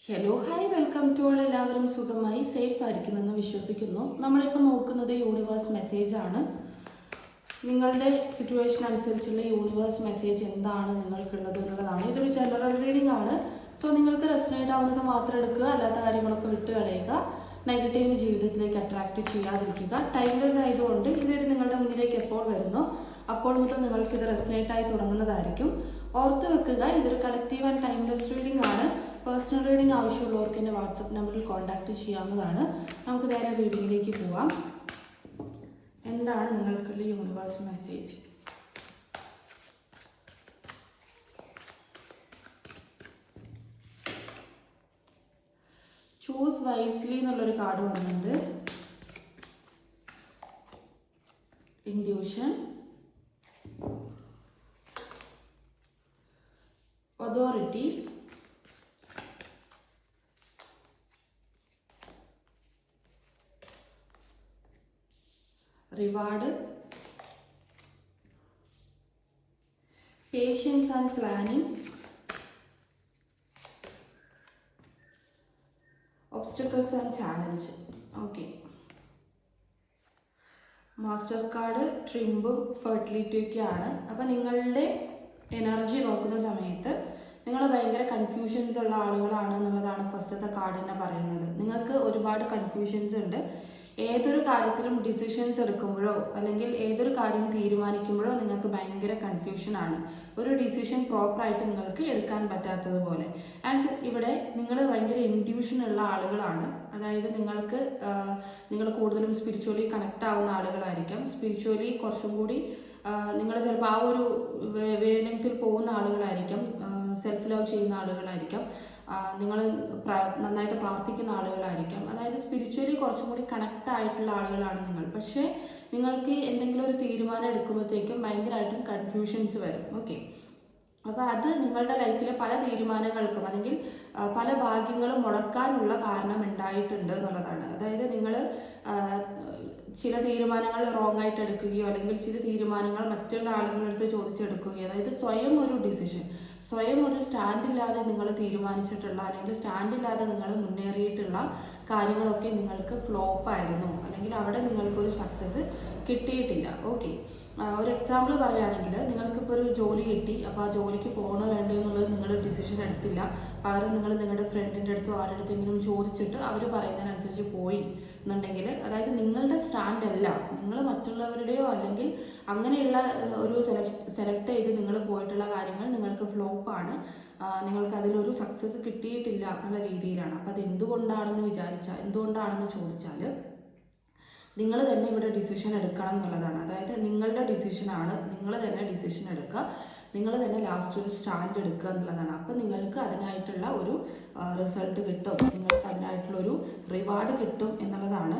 Hello hi welcome to all. എല്ലാവരും സുഖമായി safe ആയിരിക്കുമെന്ന് വിശ്വസിക്കുന്നു. നമ്മളിപ്പോൾ നോക്കുന്നത് യൂണിവേഴ്സ് മെസ്സേജ് ആണ്. നിങ്ങളുടെ സിറ്റുവേഷൻ അനുസരിച്ചുള്ള യൂണിവേഴ്സ് മെസ്സേജ് എന്താണ് നിങ്ങൾക്കുള്ളത് എന്നുള്ളതാണ്. ഇതൊരു ജനറൽ റീഡിംഗ് ആണ്. സോ നിങ്ങൾക്ക് റെസനേറ്റ് ആവുന്നത് മാത്രം എടുക്കുക, അല്ലാത്ത കാര്യങ്ങളൊക്കെ വിട്ട് കളയുക. നെഗറ്റീവ് ജീവിതത്തിലേക്ക് അട്രാക്റ്റ് ചെയ്യാതിരിക്കുക. ടൈംലെസ് ആയതുകൊണ്ട് ഈ വീഡിയോ നിങ്ങളുടെ മുന്നിലേക്ക് എപ്പോൾ വരുന്നു അപ്പോൾ മുതൽ നിങ്ങൾക്ക് ഇത് റെസനേറ്റ് ആയി തുടങ്ങുന്നതായിരിക്കും. ഓർത്ത് വെക്കുക, ഇതൊരു കളക്റ്റീവ് ആൻഡ് ടൈംലെസ് റീഡിംഗ് ആണ്. പേഴ്സണൽ റീഡിംഗ് ആവശ്യമുള്ളവർക്ക് എൻ്റെ വാട്സപ്പ് നമ്പറിൽ കോൺടാക്റ്റ് ചെയ്യാവുന്നതാണ്. നമുക്ക് നേരെ റീഡിങ്ങിലേക്ക് പോവാം. എന്താണ് നിങ്ങൾക്കുള്ള യൂണിവേഴ്സ് മെസ്സേജ്? ചൂസ് വൈസ്ലി എന്നുള്ളൊരു കാർഡ് വന്നിട്ടുണ്ട്. Intuition, authority, reward, patience and planning, obstacles and challenge. Okay, master card ട്രിംബും ഫെർട്ടിലിറ്റിയും ഒക്കെയാണ്. അപ്പം നിങ്ങളുടെ എനർജി നോക്കുന്ന സമയത്ത് നിങ്ങൾ ഭയങ്കര കൺഫ്യൂഷൻസ് ഉള്ള ആളുകളാണ് എന്നുള്ളതാണ് ഫസ്റ്റത്തെ കാർഡ് തന്നെ പറയുന്നത്. നിങ്ങൾക്ക് ഒരുപാട് കൺഫ്യൂഷൻസ് ഉണ്ട്. ഏതൊരു കാര്യത്തിലും ഡിസിഷൻസ് എടുക്കുമ്പോഴോ അല്ലെങ്കിൽ ഏതൊരു കാര്യം തീരുമാനിക്കുമ്പോഴോ നിങ്ങൾക്ക് ഭയങ്കര കൺഫ്യൂഷനാണ്. ഒരു ഡിസിഷൻ പ്രോപ്പറായിട്ട് നിങ്ങൾക്ക് എടുക്കാൻ പറ്റാത്തതുപോലെ. ആൻഡ് ഇവിടെ നിങ്ങൾ ഭയങ്കര ഇൻഡ്യൂഷൻ ഉള്ള ആളുകളാണ്. അതായത് നിങ്ങൾ കൂടുതലും സ്പിരിച്വലി കണക്ട് ആവുന്ന ആളുകളായിരിക്കാം. സ്പിരിച്വലി കുറച്ചും കൂടി നിങ്ങൾ ചിലപ്പോൾ ആ ഒരു വേവ് ലെങ്ത്തിൽ പോകുന്ന ആളുകളായിരിക്കാം. സെൽഫ് ലവ് ചെയ്യുന്ന ആളുകളായിരിക്കാം. നിങ്ങൾ നന്നായിട്ട് പ്രാർത്ഥിക്കുന്ന ആളുകളായിരിക്കാം. അതായത് സ്പിരിച്വലി കുറച്ചും കൂടി കണക്ട് ആയിട്ടുള്ള ആളുകളാണ് നിങ്ങൾ. പക്ഷേ നിങ്ങൾക്ക് എന്തെങ്കിലും ഒരു തീരുമാനം എടുക്കുമ്പോഴത്തേക്കും ഭയങ്കരമായിട്ടും കൺഫ്യൂഷൻസ് വരും. ഓക്കെ, അപ്പോൾ അത് നിങ്ങളുടെ ലൈഫിലെ പല തീരുമാനങ്ങൾക്കും അല്ലെങ്കിൽ പല ഭാഗ്യങ്ങളും മുടക്കാനുള്ള കാരണം ഉണ്ടായിട്ടുണ്ട് എന്നുള്ളതാണ്. അതായത് നിങ്ങൾ ചില തീരുമാനങ്ങൾ റോങ് ആയിട്ട് എടുക്കുകയോ അല്ലെങ്കിൽ ചില തീരുമാനങ്ങൾ മറ്റുള്ള ആളുകളടുത്ത് ചോദിച്ചെടുക്കുകയോ, അതായത് സ്വയം ഒരു ഡിസിഷൻ, സ്വയം ഒരു സ്റ്റാൻഡില്ലാതെ നിങ്ങൾ തീരുമാനിച്ചിട്ടുള്ള അല്ലെങ്കിൽ സ്റ്റാൻഡില്ലാതെ നിങ്ങൾ മുന്നേറിയിട്ടുള്ള കാര്യങ്ങളൊക്കെ നിങ്ങൾക്ക് ഫ്ലോപ്പ് ആയിരുന്നു, അല്ലെങ്കിൽ അവിടെ നിങ്ങൾക്കൊരു സക്സസ് കിട്ടിയിട്ടില്ല. ഓക്കെ, ഒരു എക്സാമ്പിൾ പറയുകയാണെങ്കിൽ നിങ്ങൾക്കിപ്പോൾ ഒരു ജോലി കിട്ടി. അപ്പോൾ ആ ജോലിക്ക് പോകണോ വേണ്ടോ എന്നുള്ളത് നിങ്ങൾ ഡിസിഷൻ എടുത്തില്ല. പകരം നിങ്ങൾ നിങ്ങളുടെ ഫ്രണ്ടിൻ്റെ അടുത്തോ ആരുടെടുത്തെങ്കിലും ചോദിച്ചിട്ട് അവർ പറയുന്നതിനനുസരിച്ച് പോയി എന്നുണ്ടെങ്കിൽ, അതായത് നിങ്ങളുടെ സ്റ്റാൻഡ് അല്ല, നിങ്ങൾ മറ്റുള്ളവരുടെയോ അല്ലെങ്കിൽ അങ്ങനെയുള്ള ഒരു സെലക്ട് ചെയ്ത് നിങ്ങൾ പോയിട്ടുള്ള കാര്യങ്ങൾ നിങ്ങൾക്ക് ഫ്ലോപ്പാണ്. നിങ്ങൾക്ക് അതിലൊരു സക്സസ് കിട്ടിയിട്ടില്ല എന്നുള്ള രീതിയിലാണ്. അപ്പോൾ അത് എന്തുകൊണ്ടാണെന്ന് ചോദിച്ചാൽ നിങ്ങൾ തന്നെ ഇവിടെ ഡിസിഷൻ എടുക്കണം എന്നുള്ളതാണ്. അതായത് നിങ്ങളുടെ ഡിസിഷനാണ്, നിങ്ങൾ തന്നെ ഡിസിഷൻ എടുക്കുക, നിങ്ങൾ തന്നെ ലാസ്റ്റ് ഒരു സ്റ്റാൻഡ് എടുക്കുക എന്നുള്ളതാണ്. അപ്പം നിങ്ങൾക്ക് അതിനായിട്ടുള്ള ഒരു റിസൾട്ട് കിട്ടും, നിങ്ങൾക്ക് അതിനായിട്ടുള്ള ഒരു റിവാർഡ് കിട്ടും എന്നുള്ളതാണ്.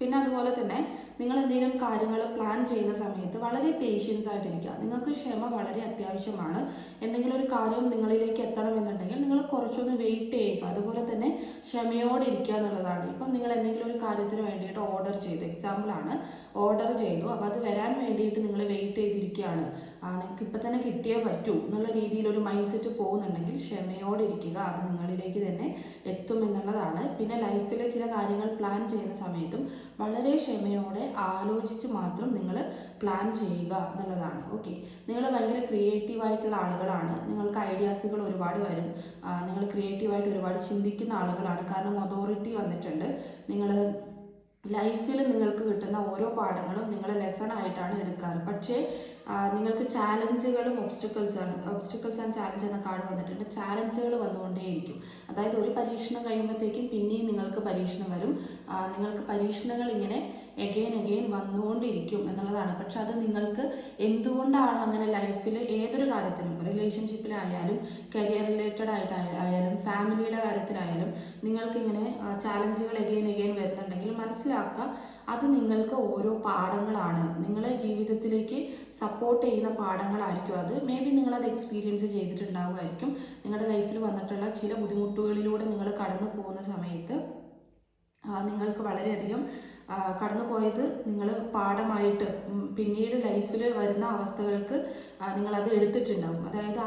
പിന്നെ അതുപോലെ തന്നെ നിങ്ങൾ എന്തെങ്കിലും കാര്യങ്ങൾ പ്ലാൻ ചെയ്യുന്ന സമയത്ത് വളരെ പേഷ്യൻസ് ആയിട്ടിരിക്കുക. നിങ്ങൾക്ക് ക്ഷമ വളരെ അത്യാവശ്യമാണ്. എന്തെങ്കിലും ഒരു കാര്യം നിങ്ങളിലേക്ക് എത്തണമെന്നുണ്ടെങ്കിൽ നിങ്ങൾ കുറച്ചൊന്ന് വെയിറ്റ് ചെയ്യുക. അതുപോലെ തന്നെ ക്ഷമയോടെ ഇരിക്കുക എന്നുള്ളതാണ്. ഇപ്പം നിങ്ങൾ എന്തെങ്കിലും ഒരു കാര്യത്തിന് വേണ്ടിയിട്ട് ഓർഡർ ചെയ്തു, എക്സാമ്പിളാണ്, ഓർഡർ ചെയ്തു. അപ്പോൾ അത് വരാൻ വേണ്ടിയിട്ട് നിങ്ങൾ വെയിറ്റ് ചെയ്തിരിക്കുകയാണ്. നിങ്ങൾക്ക് ഇപ്പം തന്നെ കിട്ടിയേ പറ്റൂ എന്നുള്ള രീതിയിൽ ഒരു മൈൻഡ് സെറ്റ് പോകുന്നുണ്ടെങ്കിൽ ക്ഷമയോടെ ഇരിക്കുക, അത് നിങ്ങളിലേക്ക് തന്നെ എത്തും എന്നുള്ളതാണ്. പിന്നെ ലൈഫിലെ ചില കാര്യങ്ങൾ പ്ലാൻ ചെയ്യുന്ന സമയത്തും വളരെ ക്ഷമയോടെ ആലോചിച്ച് മാത്രം നിങ്ങൾ പ്ലാൻ ചെയ്യുക എന്നുള്ളതാണ്. ഓക്കെ, നിങ്ങൾ ഭയങ്കര ക്രിയേറ്റീവായിട്ടുള്ള ആളുകളാണ്. നിങ്ങൾക്ക് ഐഡിയാസുകൾ ഒരുപാട് വരും. നിങ്ങൾ ക്രിയേറ്റീവായിട്ട് ഒരുപാട് ചിന്തിക്കുന്ന ആളുകളാണ്. കാരണം അതോറിറ്റി വന്നിട്ടുണ്ട്. നിങ്ങൾ ലൈഫിൽ നിങ്ങൾക്ക് കിട്ടുന്ന ഓരോ പാഠങ്ങളും നിങ്ങൾ ലെസൺ ആയിട്ടാണ് എടുക്കാറ്. പക്ഷേ നിങ്ങൾക്ക് ചാലഞ്ചുകളും ഒബ്സ്റ്റക്കിൾസ് ആൻഡ് ചാലഞ്ച് എന്ന കാർഡ് വന്നിട്ടുണ്ട്. ചാലഞ്ചുകൾ വന്നുകൊണ്ടേയിരിക്കും. അതായത് ഒരു പരീക്ഷണം കഴിയുമ്പോഴത്തേക്കും പിന്നെയും നിങ്ങൾക്ക് പരീക്ഷണം വരും. നിങ്ങൾക്ക് പരീക്ഷണങ്ങൾ ഇങ്ങനെ എഗെയിൻ വന്നുകൊണ്ടിരിക്കും എന്നുള്ളതാണ്. പക്ഷെ അത് നിങ്ങൾക്ക് എന്തുകൊണ്ടാണ് അങ്ങനെ ലൈഫിൽ ഏതൊരു കാര്യത്തിലും, റിലേഷൻഷിപ്പിലായാലും കരിയർ റിലേറ്റഡ് ആയിട്ടായാലും ഫാമിലിയുടെ കാര്യത്തിലായാലും നിങ്ങൾക്കിങ്ങനെ ചാലഞ്ചുകൾ എഗെയിൻ വരുന്നുണ്ടെങ്കിൽ മനസ്സിലാക്കുക, അത് നിങ്ങൾക്ക് ഓരോ പാഠങ്ങളാണ്, നിങ്ങളെ ജീവിതത്തിലേക്ക് സപ്പോർട്ട് ചെയ്യുന്ന പാഠങ്ങളായിരിക്കും അത്. മേ ബി നിങ്ങളത് എക്സ്പീരിയൻസ് ചെയ്തിട്ടുണ്ടാവുമായിരിക്കും. നിങ്ങളുടെ ലൈഫിൽ വന്നിട്ടുള്ള ചില ബുദ്ധിമുട്ടുകളിലൂടെ നിങ്ങൾ കടന്നു പോകുന്ന സമയത്ത് നിങ്ങൾക്ക് വളരെയധികം കടന്നു പോയത് നിങ്ങൾ പാഠമായിട്ട് പിന്നീട് ലൈഫിൽ വരുന്ന അവസ്ഥകൾക്ക് നിങ്ങളത് എടുത്തിട്ടുണ്ടാവും. അതായത്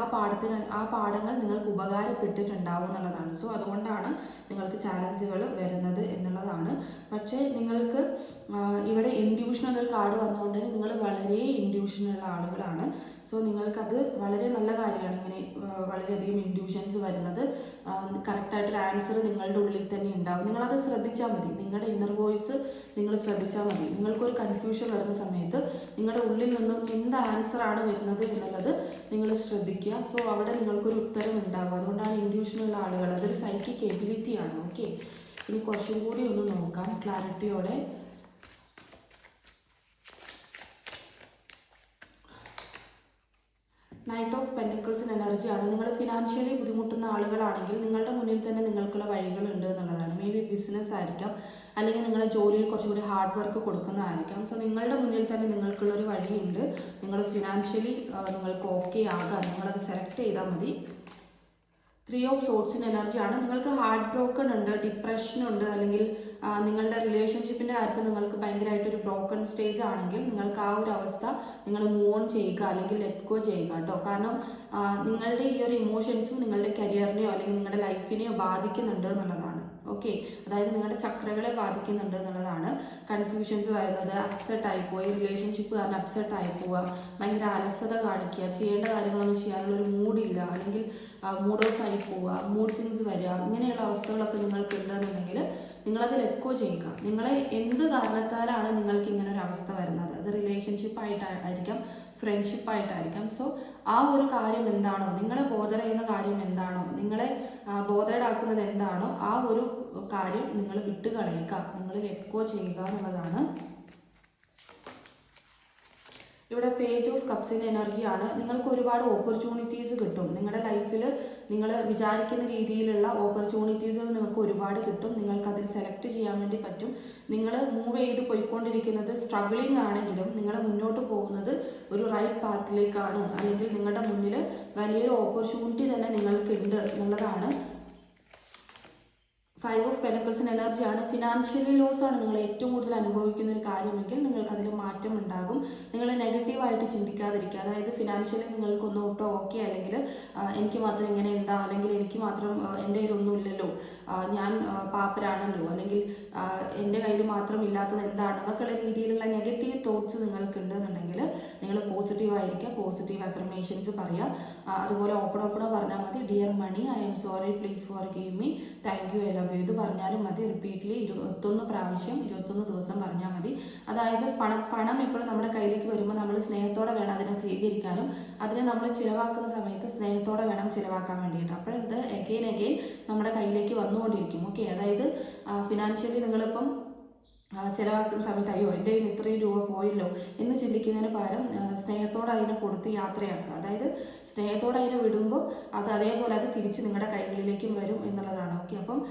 ആ പാഠങ്ങൾ നിങ്ങൾക്ക് ഉപകാരപ്പെട്ടിട്ടുണ്ടാവും എന്നുള്ളതാണ്. സോ അതുകൊണ്ടാണ് നിങ്ങൾക്ക് ചാലഞ്ചുകൾ വരുന്നത് എന്നുള്ളതാണ്. പക്ഷേ നിങ്ങൾക്ക് ഇവിടെ ഇൻഡ്യൂഷൻ എന്നൊരു കാർഡ് വന്നുകൊണ്ട് നിങ്ങൾ വളരെ ഇൻഡ്യൂഷനുള്ള ആളുകളാണ്. സോ നിങ്ങൾക്കത് വളരെ നല്ല കാര്യമാണ്, ഇങ്ങനെ വളരെയധികം ഇൻഡ്യൂഷൻസ് വരുന്നത്. കറക്റ്റായിട്ടൊരു ആൻസർ നിങ്ങളുടെ ഉള്ളിൽ തന്നെ ഉണ്ടാവും. നിങ്ങളത് ശ്രദ്ധിച്ചാൽ മതി, നിങ്ങളുടെ ഇന്നർ വോയിസ് നിങ്ങൾ ശ്രദ്ധിച്ചാൽ മതി. നിങ്ങൾക്കൊരു കൺഫ്യൂഷൻ വരുന്ന സമയത്ത് നിങ്ങളുടെ ഉള്ളിൽ നിന്നും എന്ത് ആൻസറാണ് വരുന്നത് എന്നുള്ളത് നിങ്ങൾ ശ്രദ്ധിക്കുക. സോ അവിടെ നിങ്ങൾക്കൊരു ഉത്തരം ഉണ്ടാകും. അതുകൊണ്ടാണ് ഇൻഡ്യൂഷനുള്ള ആളുകൾ, അതൊരു സൈക്കിക് എബിലിറ്റിയാണ്. ഓക്കെ, ഇനി കുറച്ചും കൂടി ഒന്ന് നോക്കാം ക്ലാരിറ്റിയോടെ. നൈറ്റ് ഓഫ് പെൻറ്റക്കിൾസിന് എനർജിയാണ്. നിങ്ങൾ ഫിനാൻഷ്യലി ബുദ്ധിമുട്ടുന്ന ആളുകളാണെങ്കിൽ നിങ്ങളുടെ മുന്നിൽ തന്നെ നിങ്ങൾക്കുള്ള വഴികളുണ്ട് എന്നുള്ളതാണ്. മേ ബി ബിസിനസ് ആയിരിക്കാം, അല്ലെങ്കിൽ നിങ്ങളുടെ ജോലിയിൽ കുറച്ചുകൂടി ഹാർഡ് വർക്ക് കൊടുക്കുന്നതായിരിക്കാം. സോ നിങ്ങളുടെ മുന്നിൽ തന്നെ നിങ്ങൾക്കുള്ളൊരു വഴിയുണ്ട്. നിങ്ങൾ ഫിനാൻഷ്യലി നിങ്ങൾക്ക് ഓക്കെ ആകാൻ നിങ്ങളത് സെലക്ട് ചെയ്താൽ മതി. 3 ഓഫ് സോർട്സിന് എനർജിയാണ്. നിങ്ങൾക്ക് ഹാർട്ട് ബ്രോക്കൺ ഉണ്ട്, ഡിപ്രഷൻ ഉണ്ട്, അല്ലെങ്കിൽ നിങ്ങളുടെ റിലേഷൻഷിപ്പിൻ്റെ കാര്യത്തിൽ നിങ്ങൾക്ക് ഭയങ്കരമായിട്ടൊരു ബ്രോക്കൺ സ്റ്റേജ് ആണെങ്കിൽ നിങ്ങൾക്ക് ആ ഒരു അവസ്ഥ നിങ്ങൾ മൂവ് ഓൺ ചെയ്യുക, അല്ലെങ്കിൽ ലെറ്റ് ഗോ ചെയ്യുക കേട്ടോ. കാരണം നിങ്ങളുടെ ഈ ഒരു ഇമോഷൻസും നിങ്ങളുടെ കരിയറിനെയോ അല്ലെങ്കിൽ നിങ്ങളുടെ ലൈഫിനെയോ ബാധിക്കുന്നുണ്ട് എന്നുള്ളതാണ്. ഓക്കെ, അതായത് നിങ്ങളുടെ ചക്രകളെ ബാധിക്കുന്നുണ്ട് എന്നുള്ളതാണ്. കൺഫ്യൂഷൻസ് വരുന്നത്, അപ്സെറ്റ് ആയിപ്പോയി, റിലേഷൻഷിപ്പ് കാരണം അപ്സെറ്റ് ആയി പോവുക, ഭയങ്കര അലസത കാണിക്കുക, ചെയ്യേണ്ട കാര്യങ്ങളൊന്നും ചെയ്യാനുള്ളൊരു മൂഡില്ല, അല്ലെങ്കിൽ മൂഡ് ഓഫ് ആയി പോവുക, മൂഡ് സ്വിങ്സ് വരിക, ഇങ്ങനെയുള്ള അവസ്ഥകളൊക്കെ നിങ്ങൾക്ക് ഉണ്ടെന്നുണ്ടെങ്കിൽ നിങ്ങളത് ലെറ്റ് ഗോ ചെയ്യുക. നിങ്ങളെ എന്ത് കാരണത്താലാണ് നിങ്ങൾക്ക് ഇങ്ങനെ ഒരു അവസ്ഥ വരുന്നത്, അത് റിലേഷൻഷിപ്പായിട്ടായിരിക്കാം, ഫ്രണ്ട്ഷിപ്പായിട്ടായിരിക്കാം. സോ ആ ഒരു കാര്യം എന്താണോ, നിങ്ങളെ ബോധർ ചെയ്യുന്ന കാര്യം എന്താണോ, നിങ്ങളെ ബോധേഡ് ആക്കുന്നത് എന്താണോ, ആ ഒരു കാര്യം നിങ്ങൾ വിട്ടുകളയുക, നിങ്ങൾ ലെറ്റ് ഗോ ചെയ്യുക എന്നുള്ളതാണ്. ഇവിടെ പേജ് ഓഫ് കപ്സിൻ്റെ എനർജിയാണ്. നിങ്ങൾക്ക് ഒരുപാട് ഓപ്പർച്യൂണിറ്റീസ് കിട്ടും നിങ്ങളുടെ ലൈഫിൽ. നിങ്ങൾ വിചാരിക്കുന്ന രീതിയിലുള്ള ഓപ്പർച്യൂണിറ്റീസുകൾ നിങ്ങൾക്ക് ഒരുപാട് കിട്ടും. നിങ്ങൾക്കതിൽ സെലക്ട് ചെയ്യാൻ വേണ്ടി പറ്റും. നിങ്ങൾ മൂവ് ചെയ്ത് പോയിക്കൊണ്ടിരിക്കുന്നത് സ്ട്രഗിളിങ് ആണെങ്കിലും നിങ്ങൾ മുന്നോട്ട് പോകുന്നത് ഒരു റൈറ്റ് പാത്തിലേക്കാണ്, അല്ലെങ്കിൽ നിങ്ങളുടെ മുന്നിൽ വലിയൊരു ഓപ്പർച്യൂണിറ്റി തന്നെ നിങ്ങൾക്കുണ്ട് എന്നുള്ളതാണ്. 5 ഓഫ് പെൻറ്റക്കിൾസിന് എനർജിയാണ്. ഫിനാൻഷ്യലി ലോസ് ആണ് നിങ്ങൾ ഏറ്റവും കൂടുതൽ അനുഭവിക്കുന്ന ഒരു കാര്യമെങ്കിൽ നിങ്ങൾക്ക് അതിൽ മാറ്റം ഉണ്ടാകും. നിങ്ങൾ നെഗറ്റീവായിട്ട് ചിന്തിക്കാതിരിക്കുക. അതായത് ഫിനാൻഷ്യലി നിങ്ങൾക്കൊന്നും ഒട്ടും ഓക്കെ അല്ലെങ്കിൽ എനിക്ക് മാത്രം ഇങ്ങനെ ഉണ്ടാ, അല്ലെങ്കിൽ എനിക്ക് മാത്രം എൻ്റെ കയ്യിലൊന്നും ഇല്ലല്ലോ, ഞാൻ പാപ്പരാണല്ലോ, അല്ലെങ്കിൽ എൻ്റെ കയ്യിൽ മാത്രം ഇല്ലാത്തത് എന്താണ് എന്നൊക്കെയുള്ള രീതിയിലുള്ള നെഗറ്റീവ് തോട്ട്സ് നിങ്ങൾക്ക് ഉണ്ടെന്നുണ്ടെങ്കിൽ നിങ്ങൾ പോസിറ്റീവായിരിക്കുക, പോസിറ്റീവ് അഫർമേഷൻസ് പറയുക. അതുപോലെ ഓപ്പൺ പറഞ്ഞാൽ മതി. Dear money, I am sorry, please forgive me, thank you, I love you. ഇത് പറഞ്ഞാലും മതി. റിപ്പീറ്റ്ലി 21 പ്രാവശ്യം 21 ദിവസം പറഞ്ഞാൽ മതി. അതായത് പണം എപ്പോഴും നമ്മുടെ കയ്യിലേക്ക് വരുമ്പോൾ നമ്മൾ സ്നേഹത്തോടെ വേണം അതിനെ സ്വീകരിക്കാനും അതിനെ നമ്മൾ ചിലവാക്കുന്ന സമയത്ത് സ്നേഹത്തോടെ വേണം ചിലവാക്കാൻ വേണ്ടിയിട്ട്. അപ്പോൾ ഇത് എഗെയിൻ നമ്മുടെ കയ്യിലേക്ക് വന്നുകൊണ്ടിരിക്കും. ഓക്കെ, അതായത് ഫിനാൻഷ്യലി നിങ്ങളിപ്പം ചിലവാക്കുന്ന സമയത്ത് അയ്യോ എൻ്റെ കയ്യിൽ ഇത്രയും രൂപ പോയല്ലോ എന്ന് ചിന്തിക്കുന്നതിന് പകരം സ്നേഹത്തോടെ അതിനെ കൊടുത്ത് യാത്രയാക്കുക. അതായത് സ്നേഹത്തോടെ അതിനെ വിടുമ്പോൾ അത് അതേപോലെ അത് തിരിച്ച് നിങ്ങളുടെ കൈകളിലേക്കും വരും എന്നുള്ളതാണ്. ഓക്കെ, അപ്പം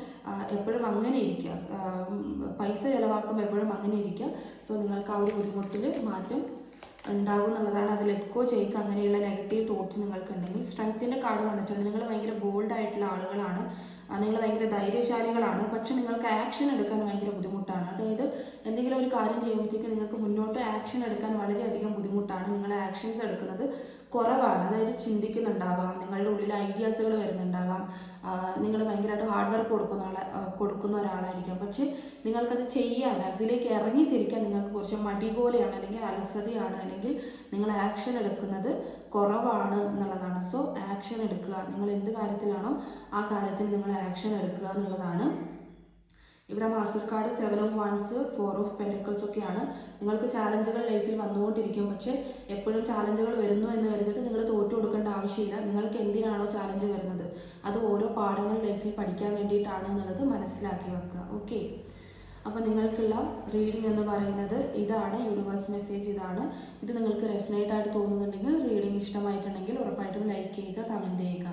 എപ്പോഴും അങ്ങനെ ഇരിക്കുക, പൈസ ചിലവാക്കുമ്പോൾ എപ്പോഴും അങ്ങനെ ഇരിക്കുക. സോ നിങ്ങൾക്ക് ആ ഒരു ബുദ്ധിമുട്ടിൽ മാറ്റം ഉണ്ടാകും എന്നുള്ളതാണ്. അത് ലെറ്റ് ഗോ ചെയ്യുക. അങ്ങനെയുള്ള നെഗറ്റീവ് തോട്ട്സ് നിങ്ങൾക്ക് ഉണ്ടെങ്കിൽ. സ്ട്രെങ്ത്തിൻ്റെ കാർഡ് വന്നിട്ടുണ്ട്. നിങ്ങൾ ഭയങ്കര ബോൾഡ് ആയിട്ടുള്ള ആളുകളാണ്, നിങ്ങൾ ഭയങ്കര ധൈര്യശാലികളാണ്. പക്ഷെ നിങ്ങൾക്ക് ആക്ഷൻ എടുക്കാൻ ഭയങ്കര ബുദ്ധിമുട്ടാണ്. അതായത് എന്തെങ്കിലും ഒരു കാര്യം ചെയ്യുമ്പോഴത്തേക്ക് നിങ്ങൾക്ക് മുന്നോട്ട് ആക്ഷൻ എടുക്കാൻ വളരെയധികം ബുദ്ധിമുട്ടാണ്. നിങ്ങൾ ആക്ഷൻസ് എടുക്കുന്നത് കുറവാണ്. അതായത് ചിന്തിക്കുന്നുണ്ടാകാം, നിങ്ങളുടെ ഉള്ളിൽ ഐഡിയാസുകൾ വരുന്നുണ്ടാകാം, നിങ്ങൾ ഭയങ്കരമായിട്ട് ഹാർഡ് വർക്ക് കൊടുക്കുന്ന ഒരാളായിരിക്കാം. പക്ഷെ നിങ്ങൾക്കത് ചെയ്യാൻ, അതിലേക്ക് ഇറങ്ങിത്തിരിക്കാൻ നിങ്ങൾക്ക് കുറച്ച് മടി പോലെയാണ്, അല്ലെങ്കിൽ അലസതയാണ്, അല്ലെങ്കിൽ നിങ്ങൾ ആക്ഷൻ എടുക്കുന്നത് കുറവാണ് എന്നുള്ളതാണ്. സോ ആക്ഷൻ എടുക്കുക. നിങ്ങൾ എന്ത് കാര്യത്തിലാണോ ആ കാര്യത്തിൽ നിങ്ങൾ ആക്ഷൻ എടുക്കുക എന്നുള്ളതാണ്. ഇവിടെ master card 7 of wands, 4 of pentacles ഒക്കെയാണ്. നിങ്ങൾക്ക് ചാലഞ്ചുകൾ ലൈഫിൽ വന്നുകൊണ്ടിരിക്കും. പക്ഷേ എപ്പോഴും ചാലഞ്ചുകൾ വരുന്നു എന്ന് കരുതിയിട്ട് നിങ്ങൾ തോറ്റു കൊടുക്കേണ്ട ആവശ്യമില്ല. നിങ്ങൾക്ക് എന്തിനാണോ ചാലഞ്ച് വരുന്നത് അത് ഓരോ പാഠങ്ങൾ ലൈഫിൽ പഠിക്കാൻ വേണ്ടിയിട്ടാണ് എന്നുള്ളത് മനസ്സിലാക്കി വെക്കുക. ഓക്കെ, അപ്പോൾ നിങ്ങൾക്കുള്ള റീഡിംഗ് എന്ന് പറയുന്നത് ഇതാണ്. യൂണിവേഴ്സ് മെസ്സേജ് ഇതാണ്. ഇത് നിങ്ങൾക്ക് റെസനേറ്റ് ആയിട്ട് തോന്നുന്നുണ്ടെങ്കിൽ, റീഡിംഗ് ഇഷ്ടമായിട്ടുണ്ടെങ്കിൽ ഉറപ്പായിട്ടും ലൈക്ക് ചെയ്യുക, കമൻറ്റ് ചെയ്യുക.